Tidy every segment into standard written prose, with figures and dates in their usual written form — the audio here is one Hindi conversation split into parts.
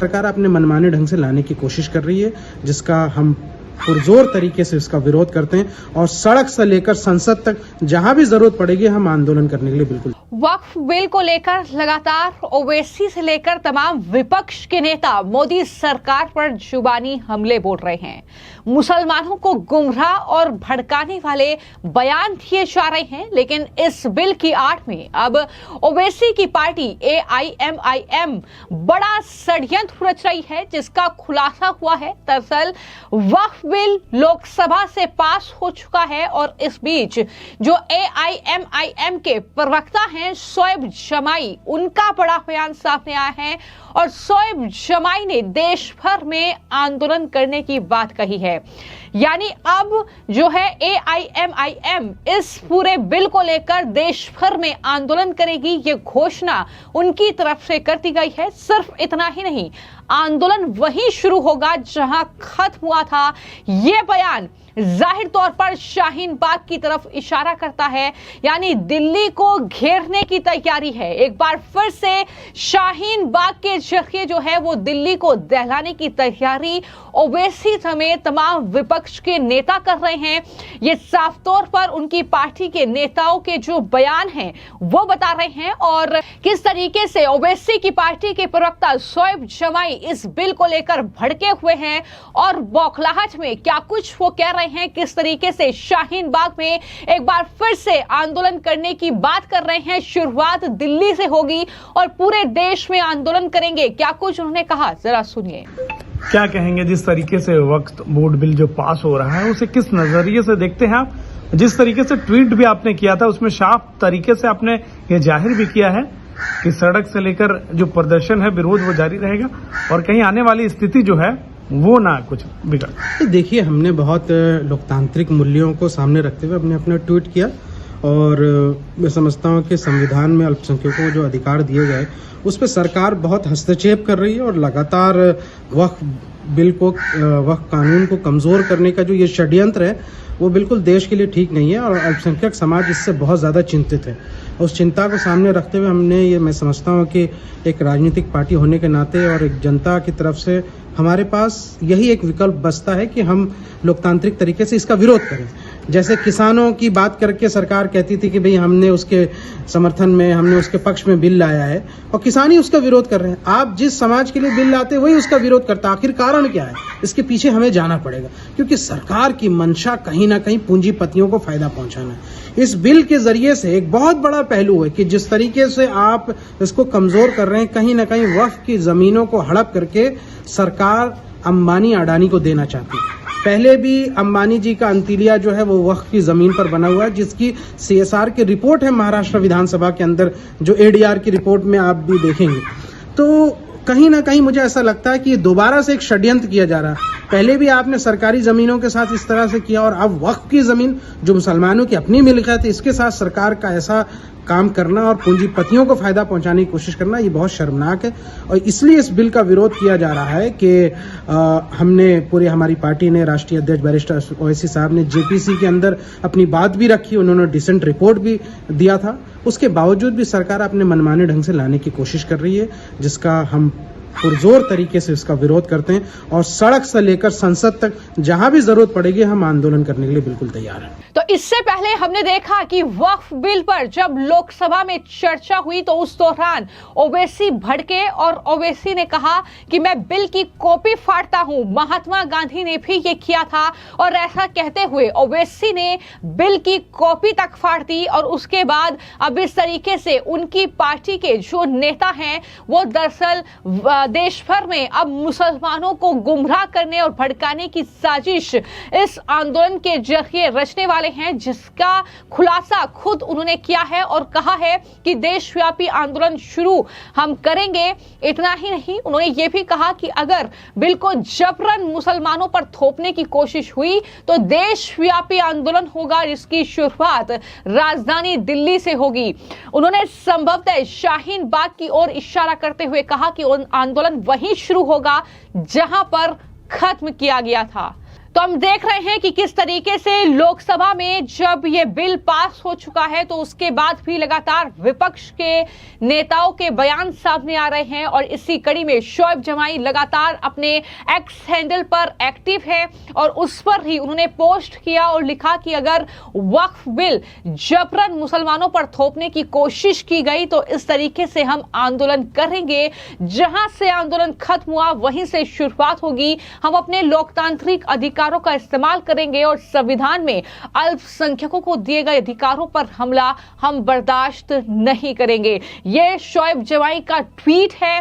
सरकार अपने मनमाने ढंग से लाने की कोशिश कर रही है, जिसका हम पुरजोर तरीके से इसका विरोध करते हैं और सड़क से लेकर संसद तक जहां भी जरूरत पड़ेगी हम आंदोलन करने के लिए बिल्कुल। वक्फ बिल को लेकर लगातार ओवैसी से लेकर तमाम विपक्ष के नेता मोदी सरकार पर जुबानी हमले बोल रहे हैं। मुसलमानों को गुमराह और भड़काने वाले बयान दिए जा रहे हैं, लेकिन इस बिल की आड़ में अब ओवैसी की पार्टी AIMIM बड़ा षड्यंत्र रच रही है, जिसका खुलासा हुआ है। दरअसल वक्फ बिल लोकसभा से पास हो चुका है और इस बीच जो AIMIM के प्रवक्ता हैं शोएब जमाई, उनका बड़ा बयान सामने आया है और शोएब जमाई ने देश भर में आंदोलन करने की बात कही है। यानी अब जो है AIMIM इस पूरे बिल को लेकर देश भर में आंदोलन करेगी, ये घोषणा उनकी तरफ से कर दी गई है। सिर्फ इतना ही नहीं, आंदोलन वहीं शुरू होगा जहां खत्म हुआ था। ये बयान जाहिर तौर पर शाहीन बाग की तरफ इशारा करता है, यानी दिल्ली को घेरने की तैयारी है। एक बार फिर से शाहीन बाग के जरिए जो है वो दिल्ली को दहलाने की तैयारी ओवैसी समेत तमाम विपक्ष के नेता कर रहे हैं। ये साफ तौर पर उनकी पार्टी के नेताओं के जो बयान हैं वो बता रहे हैं और किस तरीके से ओवैसी की पार्टी के प्रवक्ता शोएब जमाई इस बिल को लेकर भड़के हुए हैं और बौखलाहट में क्या कुछ वो कह रहे हैं, किस तरीके से शाहीन बाग में एक बार फिर से आंदोलन करने की बात कर रहे हैं। शुरुआत दिल्ली से होगी और पूरे देश में आंदोलन करेंगे, क्या कुछ उन्होंने कहा, जरा सुनिए। क्या कहेंगे जिस तरीके से वक्फ बोर्ड बिल जो पास हो रहा है उसे किस नजरिए से देखते हैं आप? जिस तरीके से ट्वीट भी आपने किया था उसमें साफ तरीके से आपने ये जाहिर भी किया है कि सड़क से लेकर जो प्रदर्शन है, विरोध वो जारी रहेगा और कहीं आने वाली स्थिति जो है वो ना कुछ बिगड़। देखिए, हमने बहुत लोकतांत्रिक मूल्यों को सामने रखते हुए अपने अपना ट्वीट किया और मैं समझता हूँ कि संविधान में अल्पसंख्यकों को जो अधिकार दिए गए उस पर सरकार बहुत हस्तक्षेप कर रही है और लगातार वक्फ बिल को, वक्फ कानून को कमजोर करने का जो ये षड्यंत्र है वो बिल्कुल देश के लिए ठीक नहीं है और अल्पसंख्यक समाज इससे बहुत ज़्यादा चिंतित है। उस चिंता को सामने रखते हुए हमने ये, मैं समझता हूँ कि एक राजनीतिक पार्टी होने के नाते और एक जनता की तरफ से हमारे पास यही एक विकल्प बचता है कि हम लोकतांत्रिक तरीके से इसका विरोध करें। जैसे किसानों की बात करके सरकार कहती थी कि भाई हमने उसके समर्थन में, हमने उसके पक्ष में बिल लाया है और किसान ही उसका विरोध कर रहे हैं। आप जिस समाज के लिए बिल लाते हैं वही उसका विरोध करता है। आखिर कारण क्या है? इसके पीछे हमें जाना पड़ेगा, क्योंकि सरकार की मंशा कहीं ना कहीं पूंजीपतियों को फायदा पहुंचाना है। इस बिल के जरिए से एक बहुत बड़ा पहलू है कि जिस तरीके से आप इसको कमजोर कर रहे हैं, कहीं ना कहीं वक्फ की जमीनों को हड़प करके सरकार अंबानी अडानी को देना चाहती है। पहले भी अंबानी जी का अंतिलिया जो है वो वक्फ की जमीन पर बना हुआ है, जिसकी CSR की रिपोर्ट है महाराष्ट्र विधानसभा के अंदर, जो ADR की रिपोर्ट में आप भी देखेंगे। तो कहीं ना कहीं मुझे ऐसा लगता है कि ये दोबारा से एक षड्यंत्र किया जा रहा है। पहले भी आपने सरकारी जमीनों के साथ इस तरह से किया और अब वक्फ की जमीन जो मुसलमानों की अपनी मिल्कियत है इसके साथ सरकार का ऐसा काम करना और पूंजीपतियों को फायदा पहुंचाने की कोशिश करना, ये बहुत शर्मनाक है। और इसलिए इस बिल का विरोध किया जा रहा है कि हमने पूरी, हमारी पार्टी ने, राष्ट्रीय अध्यक्ष बैरिस्टर ओवैसी साहब ने JPC के अंदर अपनी बात भी रखी, उन्होंने डिसेंट रिपोर्ट भी दिया था। उसके बावजूद भी सरकार अपने मनमाने ढंग से लाने की कोशिश कर रही है, जिसका हम पुरजोर तरीके से इसका विरोध करते हैं और सड़क से लेकर संसद तक जहां भी जरूरत पड़ेगी हम आंदोलन करने के लिए बिल्कुल तैयार हैं। तो इससे पहले हमने देखा कि वक्फ बिल पर जब लोकसभा में चर्चा हुई तो उस दौरान ओवैसी भड़के और ओवैसी ने कहा कि मैं बिल की कॉपी फाड़ता हूं। महात्मा गांधी ने भी ये किया था और ऐसा कहते हुए ओवैसी ने बिल की कॉपी तक फाड़ दी और उसके बाद अब इस तरीके से उनकी पार्टी के जो नेता हैं वो दरअसल देश भर में अब मुसलमानों को गुमराह करने और भड़काने की साजिश इस आंदोलन के जरिए रचने वाले हैं, जिसका खुलासा खुद उन्होंने किया है और कहा है कि देशव्यापी आंदोलन शुरू हम करेंगे। इतना ही नहीं, उन्होंने ये भी कहा कि अगर बिल को जबरन मुसलमानों पर थोपने की कोशिश हुई तो देशव्यापी आंदोलन होगा, जिसकी शुरुआत राजधानी दिल्ली से होगी। उन्होंने संभवतः शाहीन बाग की ओर इशारा करते हुए कहा कि आंदोलन वहीं शुरू होगा जहां पर खत्म किया गया था। तो हम देख रहे हैं कि किस तरीके से लोकसभा में जब ये बिल पास हो चुका है तो उसके बाद भी लगातार विपक्ष के नेताओं के बयान सामने आ रहे हैं और इसी कड़ी में शोएब जमाई लगातार अपने एक्स हैंडल पर एक्टिव है और उस पर ही उन्होंने पोस्ट किया और लिखा कि अगर वक्फ बिल जबरन मुसलमानों पर थोपने की कोशिश की गई तो इस तरीके से हम आंदोलन करेंगे। जहां से आंदोलन खत्म हुआ वहीं से शुरुआत होगी। हम अपने लोकतांत्रिक अधिकारों का इस्तेमाल करेंगे और संविधान में अल्पसंख्यकों को दिए गए अधिकारों पर हमला हम बर्दाश्त नहीं करेंगे। ये शोएब जमाई का ट्वीट है।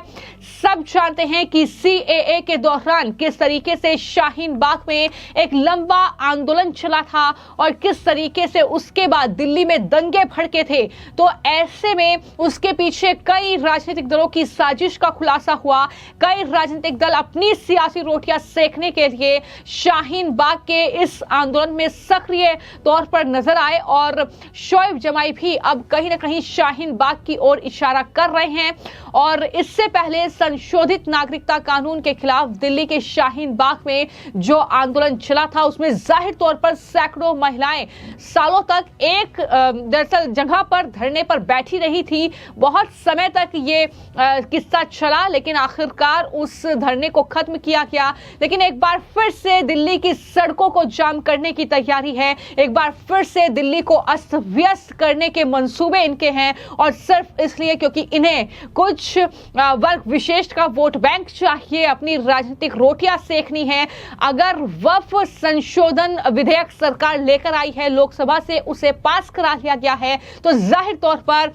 सब जानते हैं कि सीएए के दौरान किस तरीके से शाहीन बाग में एक लंबा आंदोलन चला था और किस तरीके से उसके बाद दिल्ली में दंगे भड़के थे। तो ऐसे में उसके पीछे कई राजनीतिक दलों की साजिश का खुलासा हुआ। कई राजनीतिक दल अपनी सियासी रोटियां सेकने के लिए शाहीन बाग के इस आंदोलन में सक्रिय तौर पर नजर आए और शोएब जमाई भी अब कहीं ना कहीं शाहीन बाग की ओर इशारा कर रहे हैं। और इससे पहले संशोधित नागरिकता कानून के खिलाफ दिल्ली के शाहीन बाग में जो आंदोलन चला था उसमें जाहिर तौर पर सैकड़ों महिलाएं सालों तक एक दरअसल जगह पर धरने पर बैठी रही थी। बहुत समय तक ये किस्सा चला लेकिन आखिरकार उस धरने को खत्म किया गया। लेकिन एक बार फिर से दिल्ली की सड़कों को जाम करने की तैयारी है। एक बार फिर से दिल्ली को अस्त व्यस्त करने के मंसूबे इनके हैं और सिर्फ इसलिए क्योंकि इन्हें कुछ वर्ग विशेष का वोट बैंक चाहिए, अपनी राजनीतिक रोटियां सेकनी है। अगर वक्फ संशोधन विधेयक सरकार लेकर आई है लोकसभा से, उसे पास करा लिया गया है तो जाहिर तौर पर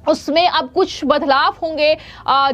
उसमें अब कुछ बदलाव होंगे।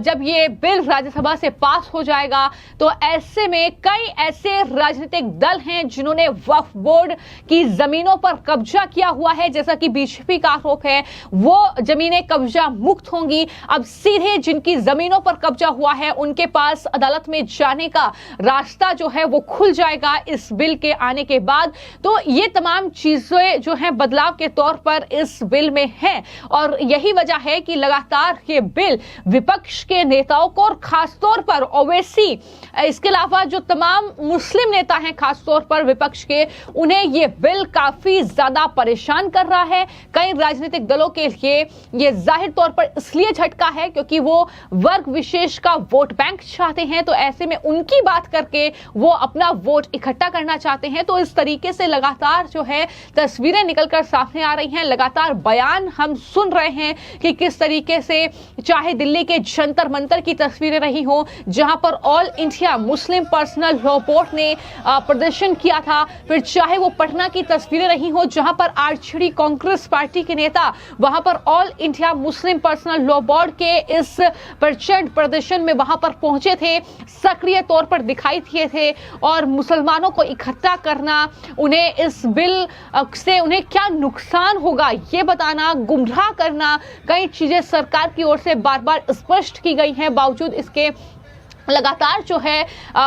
जब ये बिल राज्यसभा से पास हो जाएगा तो ऐसे में कई ऐसे राजनीतिक दल हैं जिन्होंने वक्फ बोर्ड की जमीनों पर कब्जा किया हुआ है, जैसा कि बीजेपी का आरोप है, वो जमीनें कब्जा मुक्त होंगी। अब सीधे जिनकी जमीनों पर कब्जा हुआ है उनके पास अदालत में जाने का रास्ता जो है वो खुल जाएगा इस बिल के आने के बाद। तो ये तमाम चीजें जो है बदलाव के तौर पर इस बिल में है और यही वजह है कि लगातार ये बिल विपक्ष के नेताओं को और खासतौर पर ओवैसी, इसके अलावा जो तमाम मुस्लिम नेता हैं खासतौर पर विपक्ष के, उन्हें ये बिल काफी ज्यादा परेशान कर रहा है। कई राजनीतिक दलों के लिए ये जाहिर तौर पर इसलिए झटका है क्योंकि वो वर्ग विशेष का वोट बैंक चाहते हैं, तो ऐसे में उनकी बात करके वो अपना वोट इकट्ठा करना चाहते हैं। तो इस तरीके से लगातार जो है तस्वीरें निकलकर सामने आ रही हैं, लगातार बयान हम सुन रहे हैं कि किस तरीके से चाहे दिल्ली के जंतर मंतर की तस्वीरें रही हो जहां पर all India Muslim personal law board ने प्रदर्शन किया था, फिर चाहे वो पटना की तस्वीरें रही हो जहां पर आरजेडी कांग्रेस पार्टी के नेता वहां पर all India Muslim personal law board के इस प्रचंड प्रदर्शन में वहां पर पहुंचे थे, सक्रिय तौर पर दिखाई दिए थे और मुसलमानों को इकट्ठा करना, उन्हें इस बिल से उन्हें क्या नुकसान होगा ये बताना, गुमराह करना, कई चीजें सरकार की ओर से बार बार स्पष्ट की गई हैं। बावजूद इसके लगातार जो है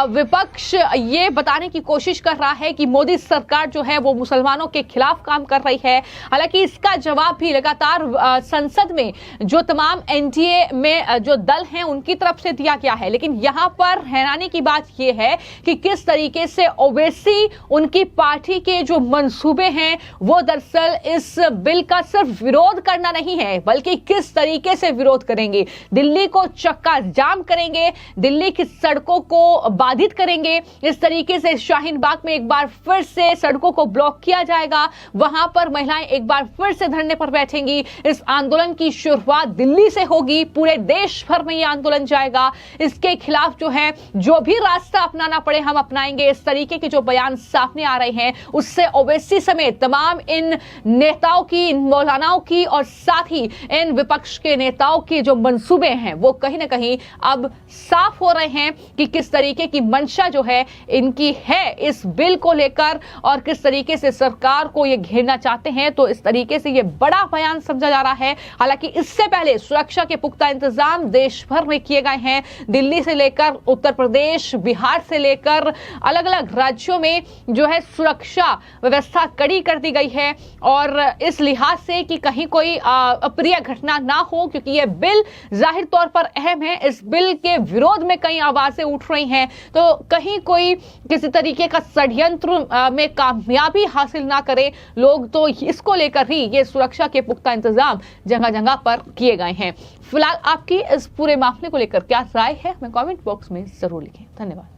विपक्ष ये बताने की कोशिश कर रहा है कि मोदी सरकार जो है वो मुसलमानों के खिलाफ काम कर रही है। हालांकि इसका जवाब भी लगातार संसद में जो तमाम एनडीए में जो दल हैं उनकी तरफ से दिया गया है। लेकिन यहां पर हैरानी की बात यह है कि किस तरीके से ओवैसी, उनकी पार्टी के जो मंसूबे हैं वो दरअसल इस बिल का सिर्फ विरोध करना नहीं है बल्कि किस तरीके से विरोध करेंगे। दिल्ली को चक्का जाम करेंगे, दिल्ली की सड़कों को बाधित करेंगे। इस तरीके से शाहीन बाग में एक बार फिर से सड़कों को ब्लॉक किया जाएगा, वहां पर महिलाएं एक बार फिर से धरने पर बैठेंगी। इस आंदोलन की शुरुआत दिल्ली से होगी, पूरे देश भर में यह आंदोलन जाएगा। इसके खिलाफ जो है जो भी रास्ता अपनाना पड़े हम अपनाएंगे। इस तरीके के जो बयान सामने आ रहे हैं उससे ओवैसी समेत तमाम इन नेताओं की, इन मौलानाओं की और साथ ही इन विपक्ष के नेताओं के जो मंसूबे हैं वो कहीं ना कहीं अब साफ हो रहे हैं कि किस तरीके की मंशा जो है इनकी है इस बिल को लेकर और किस तरीके से सरकार को ये घेरना चाहते हैं। तो इस तरीके से ये बड़ा बयान समझा जा रहा है। हालांकि इससे पहले सुरक्षा के पुख्ता इंतजाम देश भर में किए गए हैं। दिल्ली से लेकर उत्तर प्रदेश, बिहार से लेकर अलग अलग राज्यों में जो है सुरक्षा व्यवस्था कड़ी कर दी गई है और इस लिहाज से कि कहीं कोई अप्रिय घटना ना हो, क्योंकि यह बिल जाहिर तौर पर अहम है। इस बिल के विरोध में कहीं आवाजें उठ रही हैं, तो कहीं कोई किसी तरीके का षड्यंत्र में कामयाबी हासिल ना करे लोग, तो इसको लेकर ही ये सुरक्षा के पुख्ता इंतजाम जगह जगह पर किए गए हैं। फिलहाल आपकी इस पूरे मामले को लेकर क्या राय है, हमें कमेंट बॉक्स में जरूर लिखें। धन्यवाद।